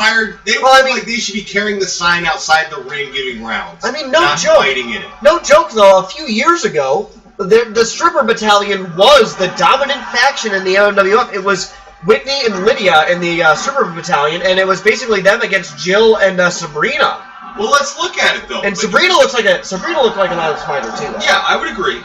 They like they should be carrying the sign outside the ring giving rounds. I mean, no not joke. Fighting in it. No joke, though. A few years ago, the stripper battalion was the dominant faction in the MMWF. It was Whitney and Lydia in the stripper battalion, and it was basically them against Jill and Sabrina. Well, let's look at it though. And Sabrina looked like an honest fighter too. Though. Yeah, I would agree.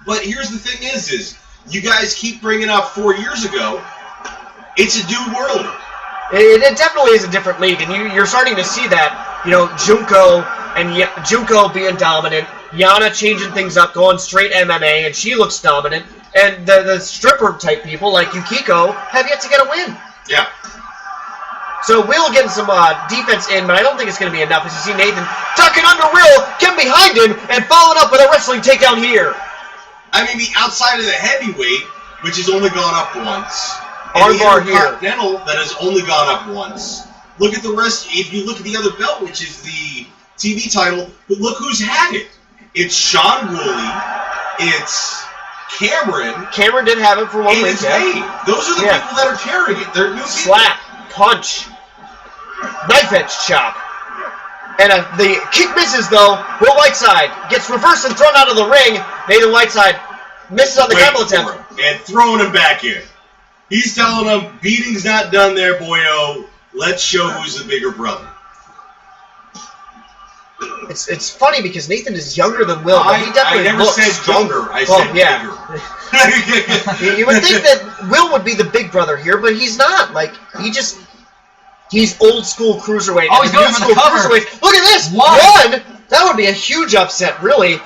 But here's the thing: is you guys keep bringing up 4 years ago. It's a new world. It definitely is a different league, and you're starting to see that. You know, Junko being dominant, Yana changing things up, going straight MMA, and she looks dominant. And the stripper type people like Yukiko have yet to get a win. Yeah. So Will getting some defense in, but I don't think it's going to be enough. As you see Nathan ducking under Will, getting behind him, and following up with a wrestling takedown here. I mean, the outside of the heavyweight, which has only gone up once. Armbar here. Intercontinental that has only gone up once. Look at the rest. If you look at the other belt, which is the TV title, but look who's had it. It's Sean Woolley. It's Cameron. Cameron did have it for 1 week. Yeah. Those are the people that are carrying it. They're new slap, punch, knife edge chop. And the kick misses, though. Will Whiteside gets reversed and thrown out of the ring. Nathan Whiteside misses on the grapple attempt. And throwing him back in. He's telling them, beating's not done there, boyo. Let's show who's the bigger brother. It's funny because Nathan is younger than Will, but he definitely looks stronger. I said bigger. You would think that Will would be the big brother here, but he's not. Like, he's old school cruiserweight. Oh, he's going for the cover. Look at this! One! That would be a huge upset, really.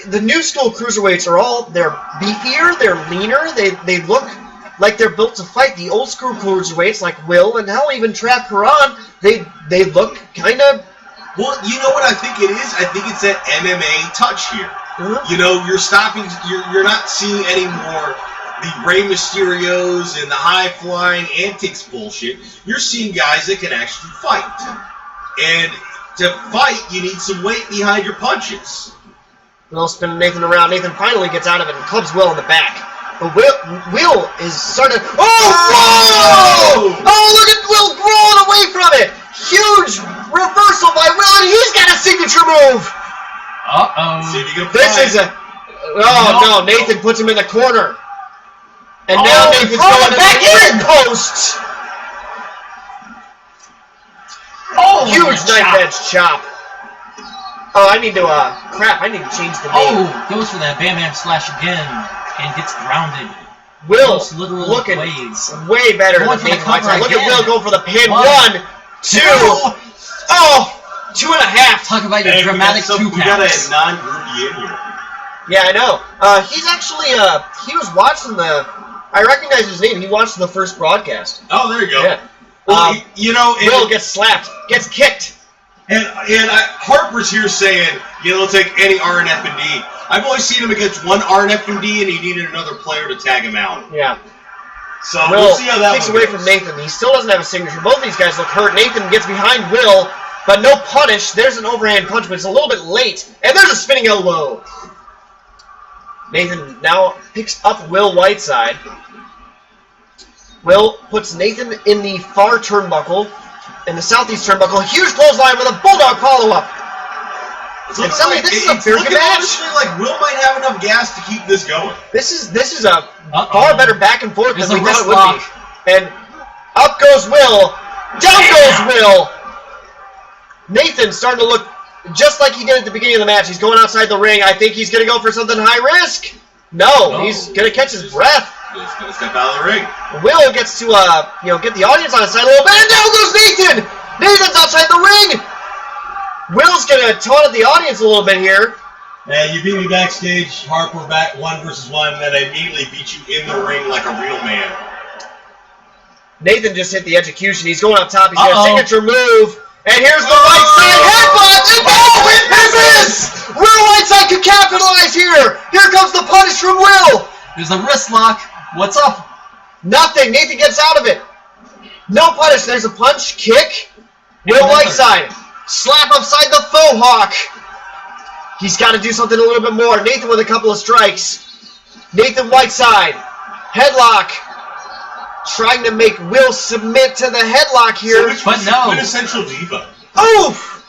The new school cruiserweights they're beefier, they're leaner, they look like they're built to fight. The old school cruiserweights like Will and hell even Trav Karan, they look kind of. Well, you know what I think it is? I think it's that MMA touch here. Mm-hmm. You know, you're not seeing any more the Rey Mysterios and the high flying antics bullshit. You're seeing guys that can actually fight. And to fight, you need some weight behind your punches. Will spinning Nathan around. Nathan finally gets out of it and clubs Will in the back. But Will is starting to... Oh! Oh, look at Will rolling away from it! Huge reversal by Will, and he's got a signature move! Uh-oh. See if you can this is a... Oh, no, Nathan puts him in the corner. And now Nathan's going back in post! Oh, huge knife edge chop. Oh, I need to, crap, I need to change the name. Oh, goes for that Bam Bam Slash again. And gets grounded. Will looking way better than Nathan Whiteside. Look at Will go for the pin. 1, 2. Oh, 2.5. Talk about your dramatic 2 counts. We got a non-groupie in here. Yeah, I know. He's actually, he was watching I recognize his name. He watched the first broadcast. Oh, there you go. Yeah. Well, you know, Will gets slapped, gets kicked. And Harper's here saying, they'll take any RNF&D. I've only seen him against one RNF&D, and he needed another player to tag him out. Yeah. So we'll see how that takes away from Nathan. He still doesn't have a signature. Both these guys look hurt. Nathan gets behind Will, but no punish. There's an overhand punch, but it's a little bit late. And there's a spinning elbow. Nathan now picks up Will Whiteside. Will puts Nathan in the far turnbuckle, in the southeast turnbuckle. Huge clothesline with a bulldog follow-up. And suddenly, this is a very good match. Honestly, like Will might have enough gas to keep this going. This is a far better back and forth than we thought it would be. And up goes Will, down goes Will. Nathan's starting to look just like he did at the beginning of the match. He's going outside the ring. I think he's going to go for something high risk. No, he's going to catch his breath. He's going to step out of the ring. Will gets to get the audience on his side a little bit, and down goes Nathan. Nathan's outside the ring. Will's going to taunt at the audience a little bit here. Hey, you beat me backstage, Harper back 1 versus 1, and then I immediately beat you in the ring like a real man. Nathan just hit the execution. He's going up top. He's got a signature move. And here's the right side headbutt. And it misses! Will Whiteside can capitalize here. Here comes the punish from Will. There's a wrist lock. What's up? Nothing. Nathan gets out of it. No punish. There's a punch, kick. Will Whiteside. Slap upside the faux hawk. He's got to do something a little bit more. Nathan with a couple of strikes. Nathan Whiteside. Headlock. trying to make Will submit to the headlock here. So which was the quintessential diva? Oof!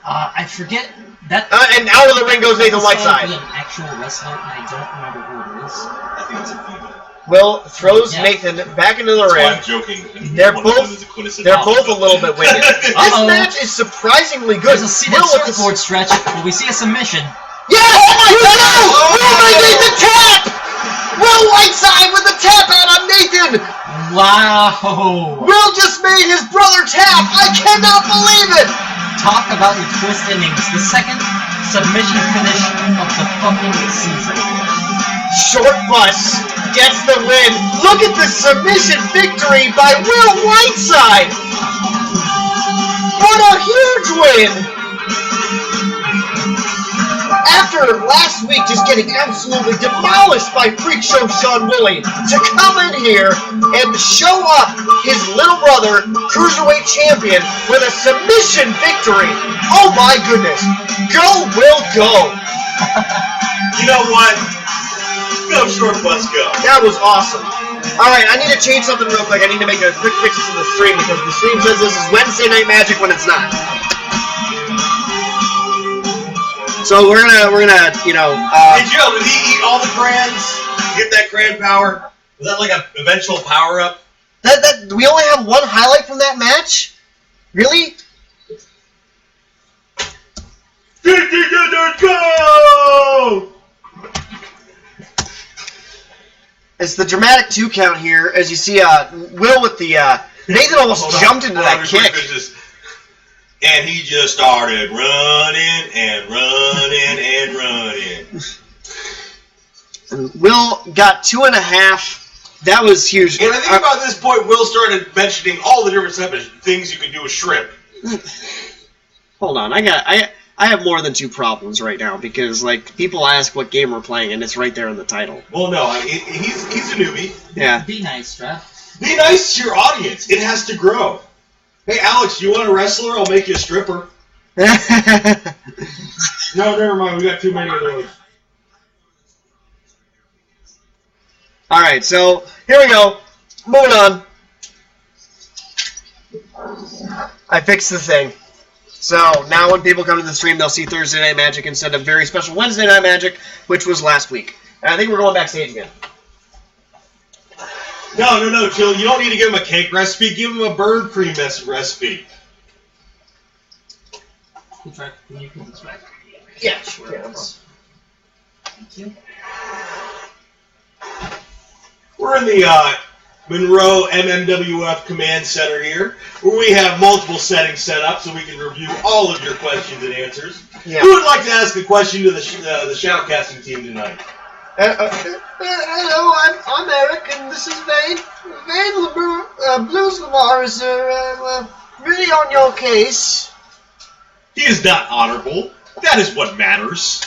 I forget that. And out of the ring goes Nathan Whiteside. An actual wrestler, and I don't remember who it is. I think it's a diva. Will throws Nathan back into the ring. I'm joking. They're both a little bit winged. This match is surprisingly good. There's a seated surfboard stretch. Will we see a submission? Yes! Oh my God! Will made the tap! Will Whiteside with the tap out on Nathan! Wow! Will just made his brother tap! I cannot believe it! Talk about your twist endings. The second submission finish of the fucking season. Short Bus gets the win. Look at the submission victory by Will Whiteside! What a huge win! After last week just getting absolutely demolished by Freak Show Sean Woolley, to come in here and show up his little brother, Cruiserweight Champion, with a submission victory. Oh my goodness. Go, Will, go. You know what? Go, Short Bus, go. That was awesome. Alright, I need to change something real quick. I need to make a quick fix to the stream because the stream says this is Wednesday Night Magic when it's not. So we're gonna, you know. Hey Joe, did he eat all the crayons? Get that crayon power? Was that like an eventual power up? That we only have one highlight from that match? Really? Go! It's the dramatic 2 count here, as you see. Will with the Nathan almost jumped into that kick. And he just started running and running and running. And Will got 2.5. That was huge. And I think about this point, Will started mentioning all the different types of things you can do with shrimp. Hold on, I have more than 2 problems right now because like people ask what game we're playing and it's right there in the title. Well, no, he's a newbie. Yeah. Be nice, Trev. Be nice to your audience. It has to grow. Hey, Alex, you want a wrestler? I'll make you a stripper. No, never mind. We got too many of those. Alright, so here we go. Moving on. I fixed the thing. So now when people come to the stream, they'll see Thursday Night Magic instead of very special Wednesday Night Magic, which was last week. And I think we're going backstage again. No, chill. You don't need to give him a cake recipe. Give him a burn cream recipe. Can you put this back? Yeah, sure. Thank you. We're in the Monroe MMWF Command Center here, where we have multiple settings set up so we can review all of your questions and answers. Yeah. Who would like to ask a question to the shoutcasting team tonight? Hello, I'm Eric, and this is Vane. Vane Blues Lamar is really on your case. He is not honorable. That is what matters.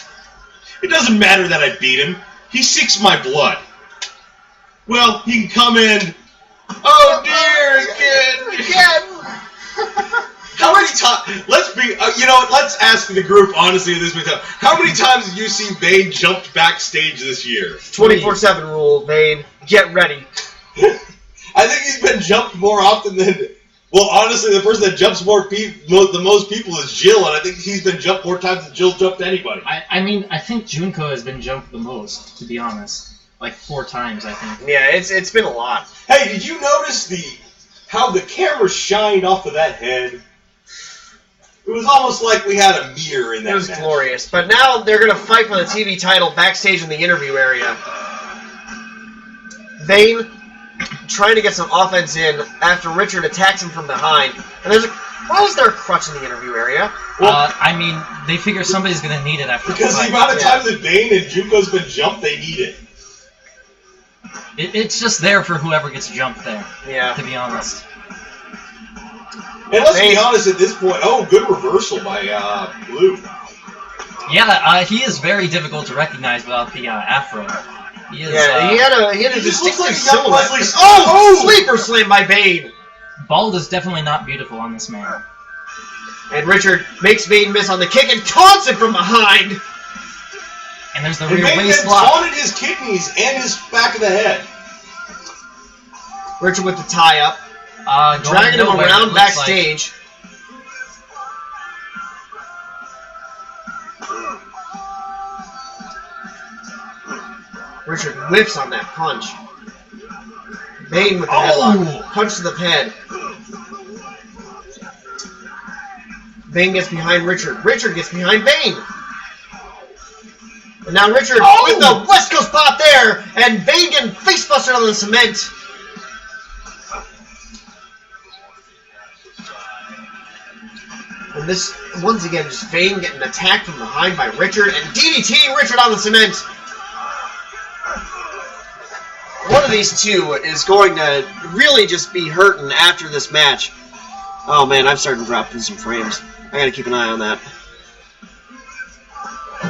It doesn't matter that I beat him. He seeks my blood. Well, he can come in. Oh dear, again. How many times? Let's ask the group honestly at this point. How many times have you seen Vane jumped backstage this year? 24/7 rule, Vane. Get ready. I think he's been jumped more often than. Well, honestly, the person that jumps the most people is Jill, and I think he's been jumped more times than Jill jumped anybody. I mean, I think Junko has been jumped the most, to be honest. Like 4 times, I think. Yeah, it's been a lot. Hey, did you notice how the camera shined off of that head? It was almost like we had a mirror in that match. It was glorious. But now they're going to fight for the TV title backstage in the interview area. Vane trying to get some offense in after Richard attacks him from behind. And why is there a crutch in the interview area? Well, I mean, they figure somebody's going to need it after the fight. Because the amount of times that Vane and Junko's been jumped, they need it. It's just there for whoever gets jumped there. Yeah. To be honest. And let's be honest at this point. Oh, good reversal by Blue. Yeah, he is very difficult to recognize without the afro. He is, he had a distinctive silhouette. Oh, sleeper slam by Vane. Bald is definitely not beautiful on this man. And Richard makes Vane miss on the kick and taunts it from behind. And there's the rear waist lock. Taunted his kidneys and his back of the head. Richard with the tie-up. Dragging him around backstage. Richard whiffs on that punch. Bane with the headlock. Punch to the head. Bane gets behind Richard. Richard gets behind Bane. And now Richard with the West Coast pop there. And Bane getting face-busted on the cement. And this, once again, just Bane getting attacked from behind by Richard. And DDT Richard on the cement. One of these two is going to really just be hurting after this match. Oh man, I'm starting to drop in some frames. I gotta keep an eye on that.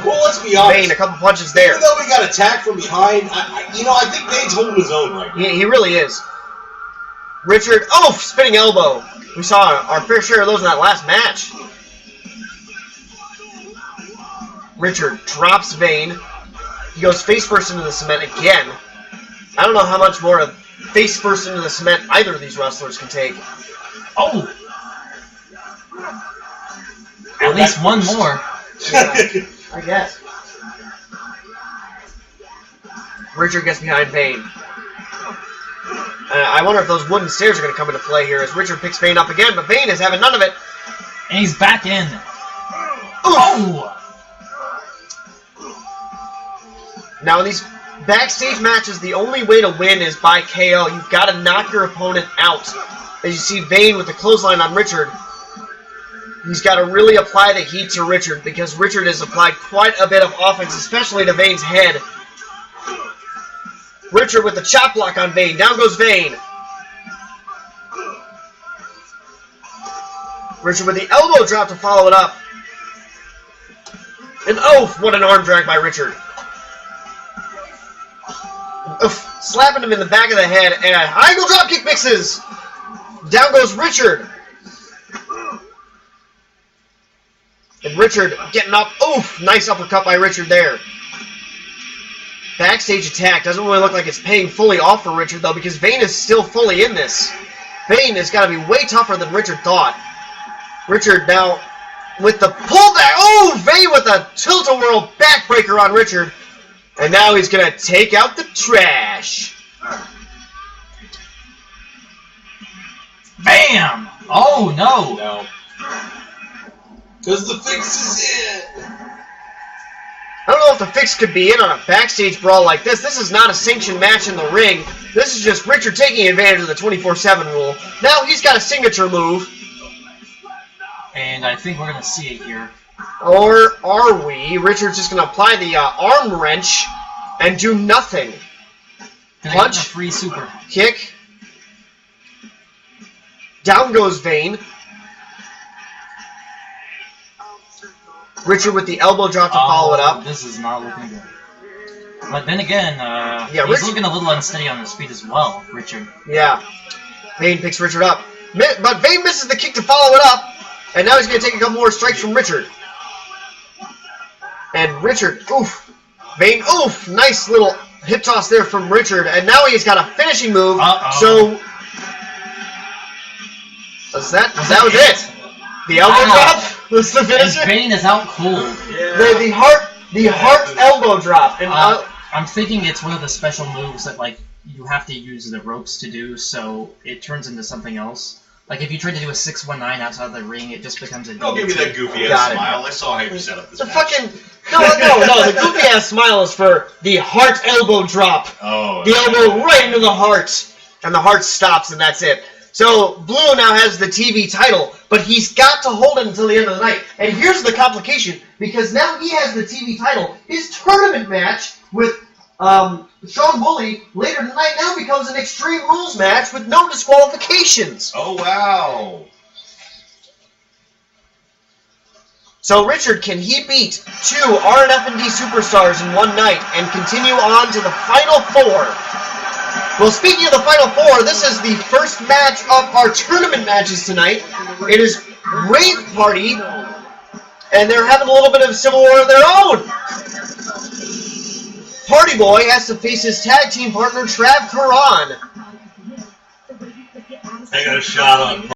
Well, let's be honest. Bane, a couple punches there. Even though we got attacked from behind, I think Bane's holding his own right now. He really is. Richard, spinning elbow. We saw our fair share of those in that last match. Richard drops Bane. He goes face first into the cement again. I don't know how much more of face first into the cement either of these wrestlers can take. Oh! At least one more. Yeah, I guess. Richard gets behind Bane. I wonder if those wooden stairs are going to come into play here as Richard picks Bane up again, but Bane is having none of it. And he's back in. Oof. Oh! Now in these backstage matches, the only way to win is by KO. You've got to knock your opponent out. As you see Bane with the clothesline on Richard, he's got to really apply the heat to Richard because Richard has applied quite a bit of offense, especially to Bane's head. Richard with the chop block on Bane. Down goes Bane. Richard with the elbow drop to follow it up. And what an arm drag by Richard. Slapping him in the back of the head, and a high angle drop kick mixes. Down goes Richard. And Richard getting up. Nice uppercut by Richard there. Backstage attack. Doesn't really look like it's paying fully off for Richard, though, because Bane is still fully in this. Bane has got to be way tougher than Richard thought. Richard now with the pullback. Bane with a tilt-a-whirl backbreaker on Richard. And now he's going to take out the trash. Bam! Oh, no. No. Because the fix is in. I don't know if the fix could be in on a backstage brawl like this. This is not a sanctioned match in the ring. This is just Richard taking advantage of the 24/7 rule. Now he's got a signature move. And I think we're going to see it here. Or are we? Richard's just going to apply the arm wrench and do nothing. Punch. A free super. Kick. Down goes Bane. Richard with the elbow drop to follow it up. This is not looking good. But then again, he's looking a little unsteady on his feet as well, Richard. Yeah. Bane picks Richard up. But Bane misses the kick to follow it up. And now he's going to take a couple more strikes from Richard. And Richard, Bane, nice little hip toss there from Richard. And now he's got a finishing move. So, that was it. The elbow drop was the finisher. And Bane is out cold. Yeah. The heart elbow drop. And I'm thinking it's one of the special moves that you have to use the ropes to do, so it turns into something else. Like if you try to do a 619 outside the ring, it just becomes a. Don't give me that goofy ass smile. I saw how you set up this match. No. The goofy ass smile is for the heart elbow drop. The elbow right into the heart, and the heart stops, and that's it. So Blue now has the TV title, but he's got to hold it until the end of the night. And here's the complication, because now he has the TV title. His tournament match with Sean Woolley later tonight now becomes an Extreme Rules match with no disqualifications. Oh, wow. So Richard, can he beat two RNF&D superstars in one night and continue on to the Final Four? Well, speaking of the Final Four, this is the first match of our tournament matches tonight. It is Rave Party, and they're having a little bit of civil war of their own. Party Boy has to face his tag team partner, Trav Karan. I got a shot on.